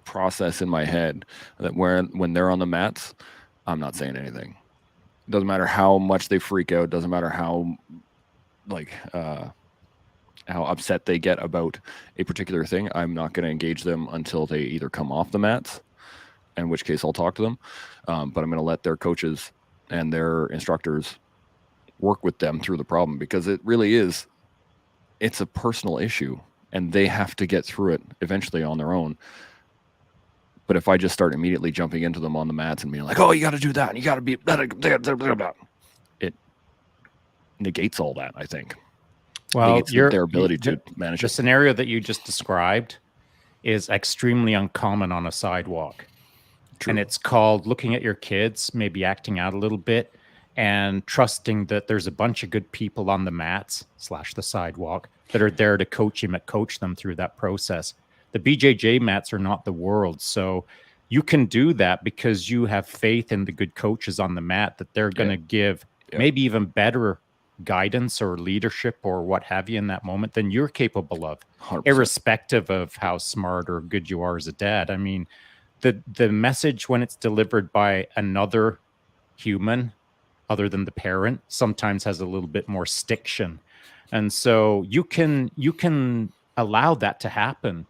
process in my head that when they're on the mats, I'm not saying anything. It doesn't matter how much they freak out. Doesn't matter how upset they get about a particular thing. I'm not going to engage them until they either come off the mats, in which case I'll talk to them. But I'm going to let their coaches and their instructors work with them through the problem, because it really is, it's a personal issue and they have to get through it eventually on their own. But if I just start immediately jumping into them on the mats and being like, oh, you got to do that, and you got to be, it negates all that, I think. Well, their ability to manage the scenario that you just described is extremely uncommon on a sidewalk. True. And it's called looking at your kids, maybe acting out a little bit, and trusting that there's a bunch of good people on the mats / the sidewalk that are there to coach them through that process. The BJJ mats are not the world. So you can do that because you have faith in the good coaches on the mat that they're going to give maybe even better guidance or leadership or what have you in that moment than you're capable of, 100%. irrespective of how smart or good you are as a dad. I mean, the message when it's delivered by another human other than the parent sometimes has a little bit more stiction. And so you can allow that to happen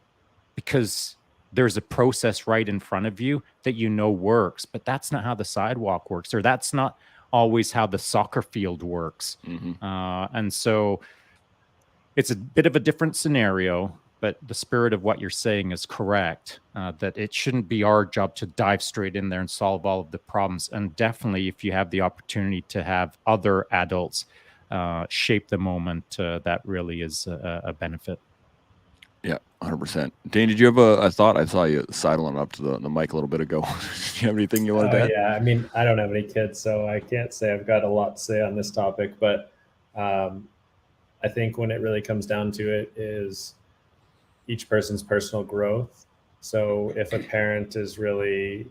because there's a process right in front of you that you know works, but that's not how the sidewalk works, or that's not always how the soccer field works. And so it's a bit of a different scenario, but the spirit of what you're saying is correct, that it shouldn't be our job to dive straight in there and solve all of the problems. And definitely if you have the opportunity to have other adults shape the moment, that really is a benefit. Yeah, 100%. Dane, did you have a thought? I saw you sidling up to the mic a little bit ago. Did you have anything you wanted to add? Yeah, I mean, I don't have any kids, so I can't say I've got a lot to say on this topic, but I think when it really comes down to it is each person's personal growth. So if a parent is really,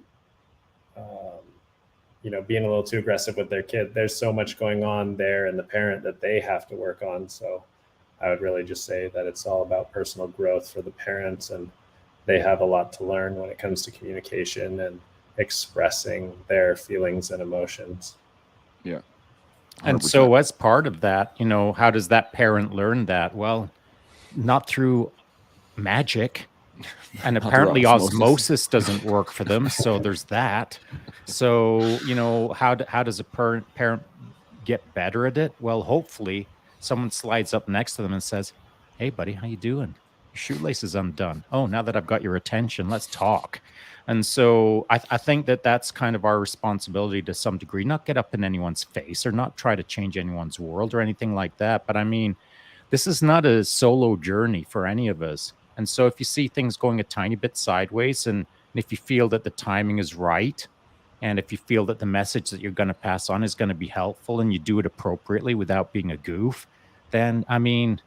being a little too aggressive with their kid, there's so much going on there in the parent that they have to work on. So I would really just say that it's all about personal growth for the parents, and they have a lot to learn when it comes to communication and expressing their feelings and emotions. Yeah. 100%. And so as part of that, how does that parent learn that? Well, not through magic. And apparently osmosis doesn't work for them. So there's that. So, how does a parent get better at it? Well, hopefully someone slides up next to them and says, "Hey, buddy, how you doing? Your shoelace is undone. Oh, now that I've got your attention, let's talk." And so I think that's kind of our responsibility to some degree, not get up in anyone's face or not try to change anyone's world or anything like that. But I mean, this is not a solo journey for any of us. And so if you see things going a tiny bit sideways, and if you feel that the timing is right, and if you feel that the message that you're going to pass on is going to be helpful and you do it appropriately without being a goof, then, I mean,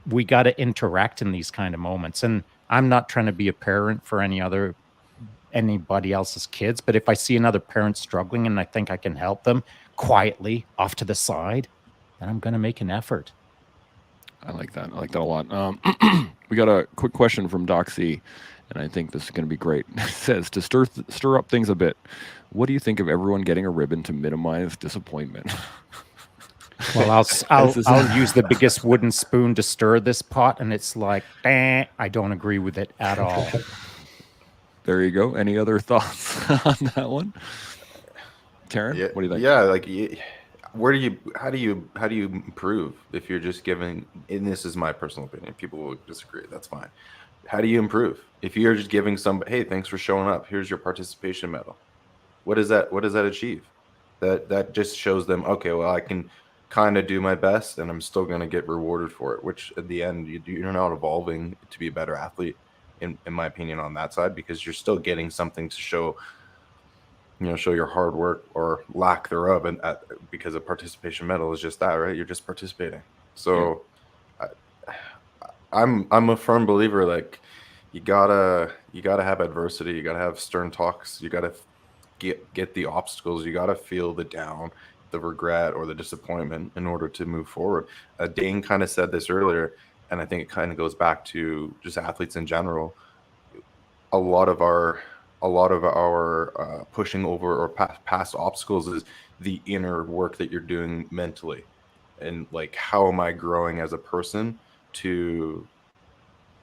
we got to interact in these kind of moments. And I'm not trying to be a parent for anybody else's kids, but if I see another parent struggling and I think I can help them quietly off to the side, then I'm going to make an effort. I like that. I like that a lot. We got a quick question from Doc C, and I think this is going to be great. It says, to stir up things a bit, what do you think of everyone getting a ribbon to minimize disappointment? Well, I'll use the biggest wooden spoon to stir this pot, and it's like, I don't agree with it at all. There you go. Any other thoughts on that one, Terran? Yeah, what do you think? Yeah, like how do you improve if you're just giving? And this is my personal opinion. People will disagree. That's fine. How do you improve if you're just giving somebody, hey, thanks for showing up, here's your participation medal? What does that achieve? That just shows them, okay, well, I can kind of do my best and I'm still going to get rewarded for it, which at the end you're not evolving to be a better athlete, in my opinion, on that side, because you're still getting something to show your hard work or lack thereof, and because a participation medal is just that, right? You're just participating. So I'm a firm believer, like, you gotta have adversity, you gotta have stern talks, you gotta get the obstacles, you gotta feel the down, the regret, or the disappointment in order to move forward. Dane kind of said this earlier, and I think it kind of goes back to just athletes in general. A lot of our pushing over or past obstacles is the inner work that you're doing mentally, and like, how am I growing as a person to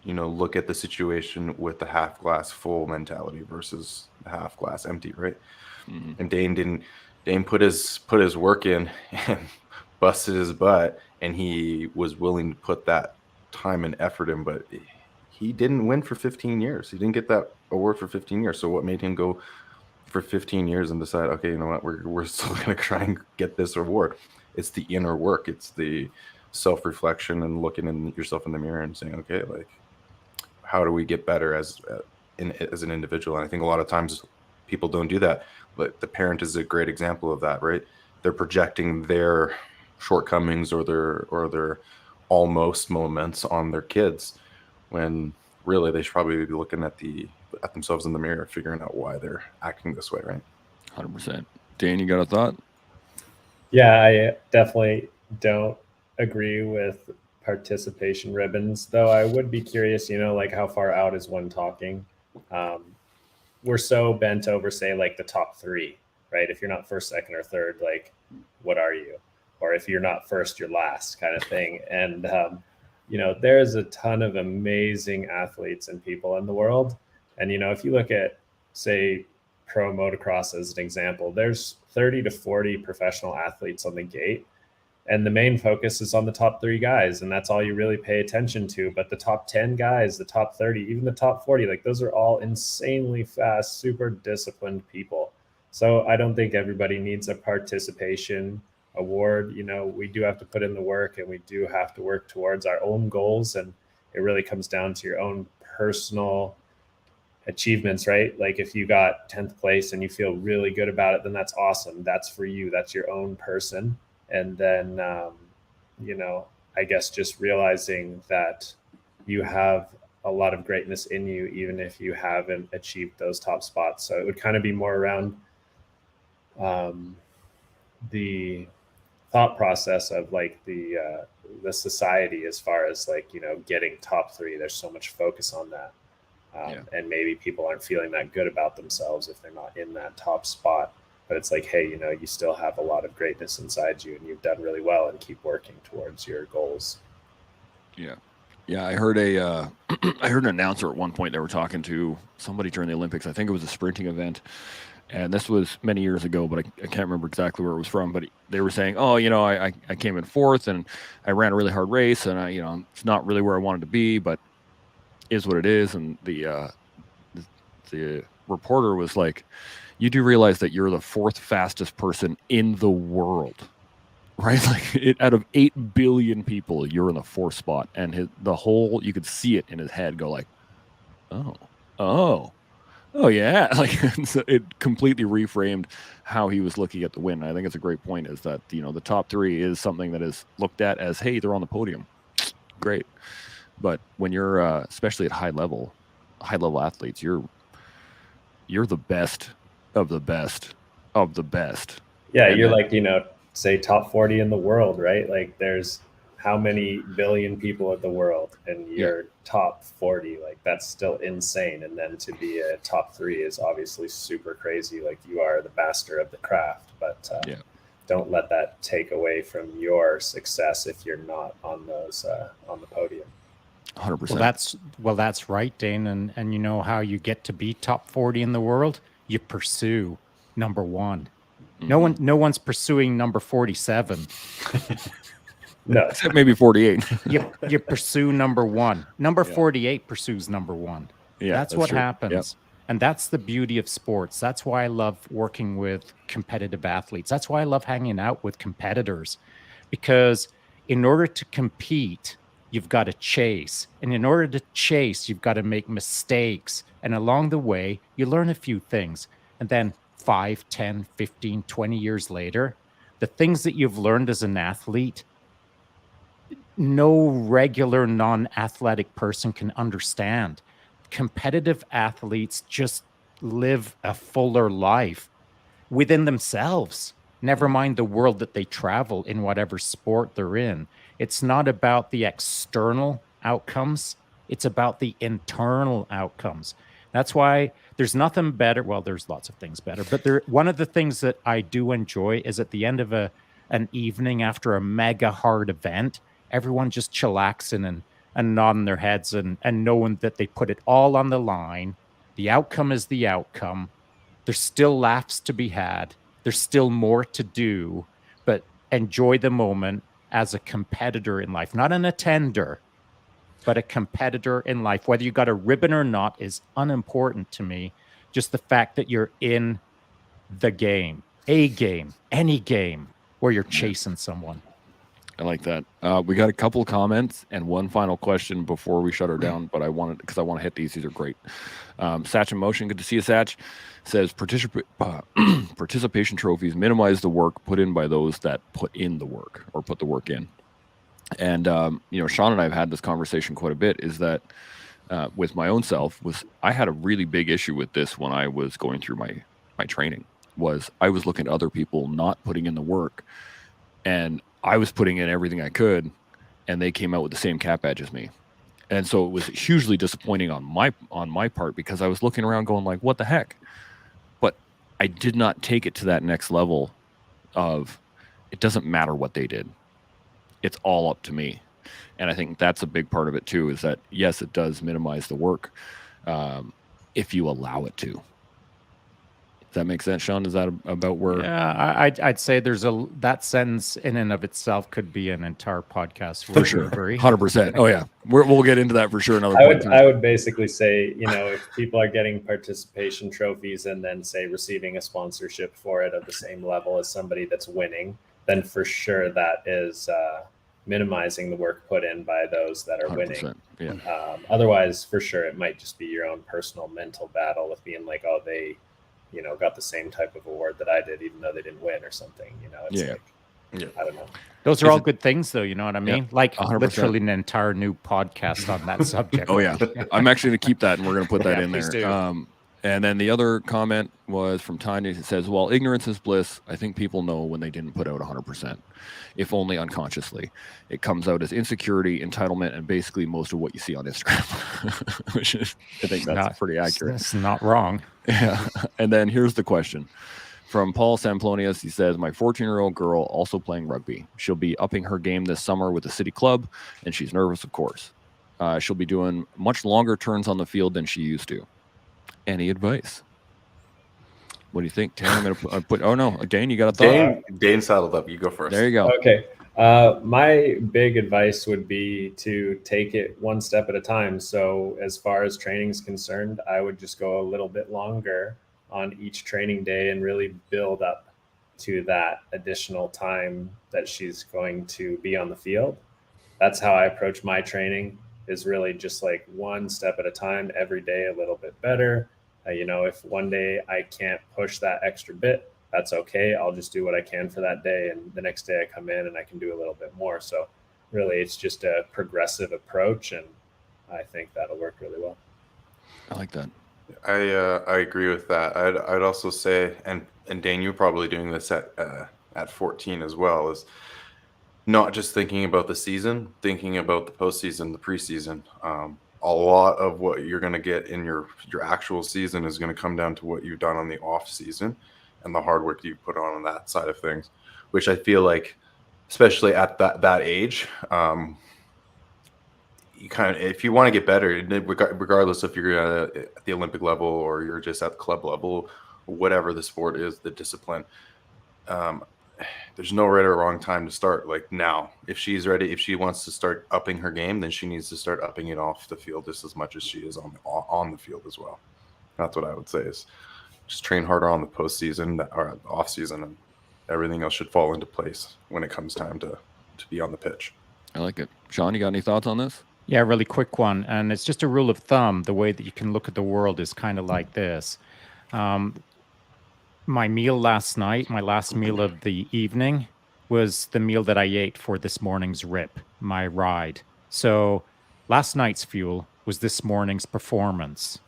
look at the situation with the half glass full mentality versus the half glass empty, right? Mm-hmm. And Dane put his work in and busted his butt, and he was willing to put that time and effort in, but he didn't win for 15 years. He didn't get that award for 15 years. So what made him go for 15 years and decide, okay, you know what, we're still going to try and get this award? It's the inner work. It's the self-reflection and looking in yourself in the mirror and saying, okay, like, how do we get better as an individual? And I think a lot of times people don't do that, but the parent is a great example of that, right? They're projecting their shortcomings or their almost moments on their kids, when really they should probably be looking at themselves in the mirror, figuring out why they're acting this way, right? 100%. Dan, you got a thought? Yeah, I definitely don't agree with participation ribbons, though I would be curious, like how far out is one talking? We're so bent over, say, like the top three, right? If you're not first, second, or third, like, what are you? Or if you're not first, you're last, kind of thing. And, there's a ton of amazing athletes and people in the world. And, if you look at, say, pro motocross as an example, there's 30 to 40 professional athletes on the gate. And the main focus is on the top 3 guys, and that's all you really pay attention to. But the top 10 guys, the top 30, even the top 40, like those are all insanely fast, super disciplined people. So I don't think everybody needs a participation award. We do have to put in the work, and we do have to work towards our own goals. And it really comes down to your own personal achievements, right? Like if you got 10th place and you feel really good about it, then that's awesome. That's for you. That's your own person. And then, I guess just realizing that you have a lot of greatness in you, even if you haven't achieved those top spots. So it would kind of be more around the thought process of like the society, as far as like, getting top 3. There's so much focus on that. And maybe people aren't feeling that good about themselves if they're not in that top spot. But it's like, hey, you still have a lot of greatness inside you, and you've done really well, and keep working towards your goals. Yeah. I heard I heard an announcer at one point. They were talking to somebody during the Olympics. I think it was a sprinting event, and this was many years ago, but I can't remember exactly where it was from. But they were saying, oh, I came in 4th, and I ran a really hard race, and it's not really where I wanted to be, but is what it is. And the reporter was like, you do realize that you're the 4th fastest person in the world, right? Like out of 8 billion people, you're in the 4th spot. And you could see it in his head go like, oh yeah. Like so it completely reframed how he was looking at the win. I think it's a great point, is that, the top 3 is something that is looked at as, hey, they're on the podium. Great. But when you're, especially at high level athletes, you're the best of the best of the best. Yeah, and you're like, say top 40 in the world, right? Like there's how many billion people in the world, and you're top 40, like that's still insane. And then to be a top 3 is obviously super crazy. Like you are the master of the craft, but don't let that take away from your success if you're not on those on the podium. 100%. Well, that's right, Dane. And you know how you get to be top 40 in the world? You pursue number 1. Mm-hmm. No one's pursuing number 47. No, except maybe 48. you pursue number 1. Number 48 pursues number 1. Yeah, that's what happens. Yep. And that's the beauty of sports. That's why I love working with competitive athletes. That's why I love hanging out with competitors, because in order to compete, you've got to chase. And in order to chase, you've got to make mistakes. And along the way, you learn a few things. And then 5, 10, 15, 20 years later, the things that you've learned as an athlete, no regular non-athletic person can understand. Competitive athletes just live a fuller life within themselves. Never mind the world that they travel in, whatever sport they're in. It's not about the external outcomes. It's about the internal outcomes. That's why there's nothing better. Well, there's lots of things better, but one of the things that I do enjoy is at the end of an evening after a mega hard event, everyone just chillaxing and nodding their heads and knowing that they put it all on the line. The outcome is the outcome. There's still laughs to be had. There's still more to do, but enjoy the moment as a competitor in life, not an attender, but a competitor in life. Whether you got a ribbon or not is unimportant to me. Just the fact that you're in the game, any game where you're chasing someone. I like that. We got a couple of comments and one final question before we shut her down, but I want to hit these. These are great. Satch in Motion, good to see you, Satch, says participation trophies minimize the work put in by those that put in the work or put the work in. And, Shaun and I have had this conversation quite a bit, is that with my own self was I had a really big issue with this when I was going through my training. Was I was looking at other people not putting in the work, and I was putting in everything I could, and they came out with the same cap badge as me. And so it was hugely disappointing on my part, because I was looking around going like, what the heck? But I did not take it to that next level of, it doesn't matter what they did. It's all up to me. And I think that's a big part of it too, is that yes, it does minimize the work if you allow it to. Does that make sense, Sean? Is that about where? Yeah, I'd say there's that sentence in and of itself could be an entire podcast. For sure, 100%. Oh yeah, we'll get into that for sure. Another point. I would basically say, if people are getting participation trophies and then say receiving a sponsorship for it at the same level as somebody that's winning, then for sure that is minimizing the work put in by those that are 100%, winning. Yeah. Otherwise, for sure, it might just be your own personal mental battle with being like, oh, they got the same type of award that I did, even though they didn't win or something. It's like, I don't know. Those are all good things, though. You know what I mean? Yeah, like 100%. literally an entire new podcast on that subject. Oh yeah, I'm actually going to keep that, and we're going to put that Yeah, in please there. do. And then the other comment was from Tanya. It says, while ignorance is bliss, I think people know when they didn't put out 100%, if only unconsciously. It comes out as insecurity, entitlement, and basically most of what you see on Instagram, which is, I think that's pretty accurate. It's not wrong. Yeah. And then here's the question from Paul Samplonius. He says, my 14-year-old girl also playing rugby. She'll be upping her game this summer with the city club, and she's nervous, of course. She'll be doing much longer turns on the field than she used to. Any advice? What do you think, Terran? I'm going to put. Oh no, Dane, you got a thought? Dane saddled up. You go first. There you go. Okay. My big advice would be to take it one step at a time. So as far as training is concerned, I would just go a little bit longer on each training day and really build up to that additional time that she's going to be on the field. That's how I approach my training, is really just like one step at a time, every day a little bit better. If one day I can't push that extra bit, that's okay. I'll just do what I can for that day. And the next day I come in and I can do a little bit more. So really it's just a progressive approach. And I think that'll work really well. I like that. I agree with that. I'd also say, and Dane, you're probably doing this at 14 as well, is not just thinking about the season, thinking about the postseason, the preseason. A lot of what you're going to get in your actual season is going to come down to what you've done on the off season and the hard work you put on that side of things, which I feel like, especially at that age, you kind of, if you want to get better, regardless if you're at the Olympic level or you're just at the club level, whatever the sport is, the discipline, there's no right or wrong time to start. Like now, if she's ready, if she wants to start upping her game, then she needs to start upping it off the field just as much as she is on the field as well. That's what I would say, is just train harder on the postseason or off season, and everything else should fall into place when it comes time to be on the pitch. I like it. Sean, you got any thoughts on this? Yeah, really quick one. And it's just a rule of thumb. The way that you can look at the world is kind of like this. My meal last night, my last meal of the evening, was the meal that I ate for this morning's rip, my ride. So last night's fuel was this morning's performance.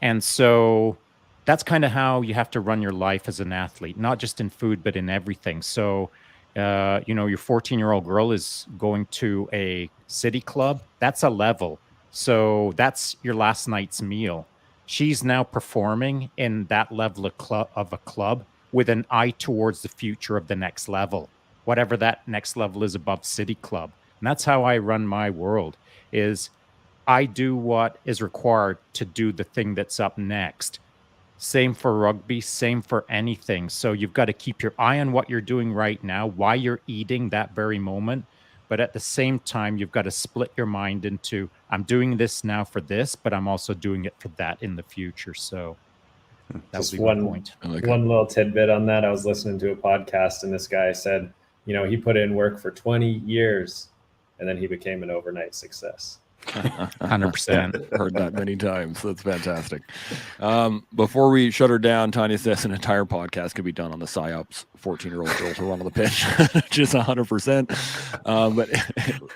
And so that's kind of how you have to run your life as an athlete, not just in food, but in everything. So, your 14-year-old girl is going to a city club. That's a level. So that's your last night's meal. She's now performing in that level of a club with an eye towards the future of the next level, whatever that next level is above city club. And that's how I run my world, is I do what is required to do the thing that's up next. Same for rugby, same for anything. So you've got to keep your eye on what you're doing right now, why you're eating that very moment. But at the same time, you've got to split your mind into, I'm doing this now for this, but I'm also doing it for that in the future. So that's one point. One little tidbit on that. I was listening to a podcast and this guy said, he put in work for 20 years and then he became an overnight success. 100%. Heard that many times. That's fantastic. Before we shut her down, Tanya says an entire podcast could be done on the PsyOps 14-year-old girls who run on the pitch, which is 100%. But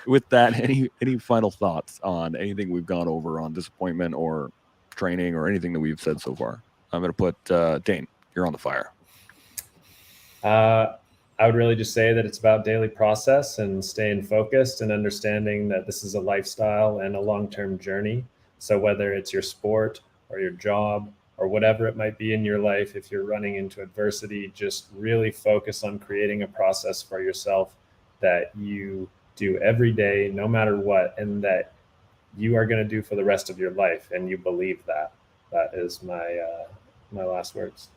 with that, any final thoughts on anything we've gone over on disappointment or training or anything that we've said so far? I'm going to put Dane, you're on the fire. I would really just say that it's about daily process and staying focused and understanding that this is a lifestyle and a long-term journey. So whether it's your sport or your job or whatever it might be in your life, if you're running into adversity, just really focus on creating a process for yourself that you do every day, no matter what, and that you are going to do for the rest of your life. And you believe that. That is my last words.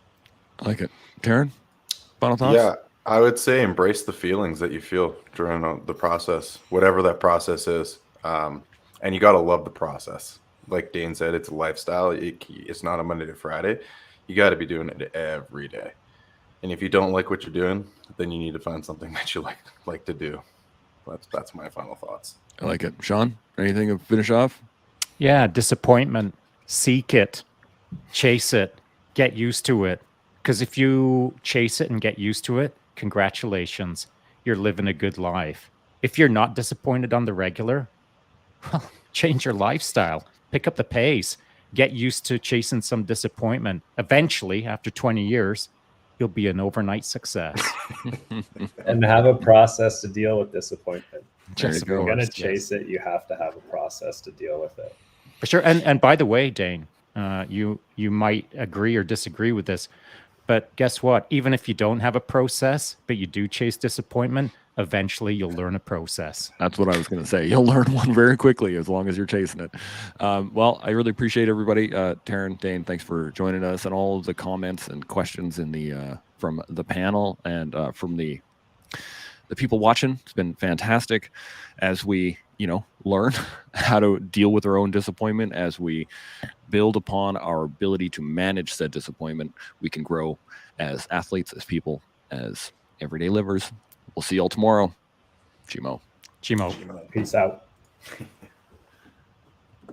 I like it. Terran, final thoughts? Yeah, I would say embrace the feelings that you feel during the process, whatever that process is. And you got to love the process. Like Dane said, it's a lifestyle. It's not a Monday to Friday. You got to be doing it every day. And if you don't like what you're doing, then you need to find something that you like to do. That's my final thoughts. I like it. Shaun, anything to finish off? Yeah, disappointment. Seek it, chase it, get used to it. Because if you chase it and get used to it, congratulations, you're living a good life. If you're not disappointed on the regular, well, change your lifestyle, pick up the pace, get used to chasing some disappointment. Eventually, after 20 years, you'll be an overnight success. And have a process to deal with disappointment. There you If you're go. going to chase it, you have to have a process to deal with it. For sure. And by the way, Dane, you might agree or disagree with this, but guess what? Even if you don't have a process, but you do chase disappointment, eventually you'll learn a process. That's what I was going to say. You'll learn one very quickly as long as you're chasing it. Well, I really appreciate everybody. Terran, Dane, thanks for joining us, and all of the comments and questions in the from the panel and from the people watching. It's been fantastic as we, learn how to deal with our own disappointment. As we build upon our ability to manage said disappointment, we can grow as athletes, as people, as everyday livers. We'll see y'all tomorrow. Chimo. Chimo. Peace out.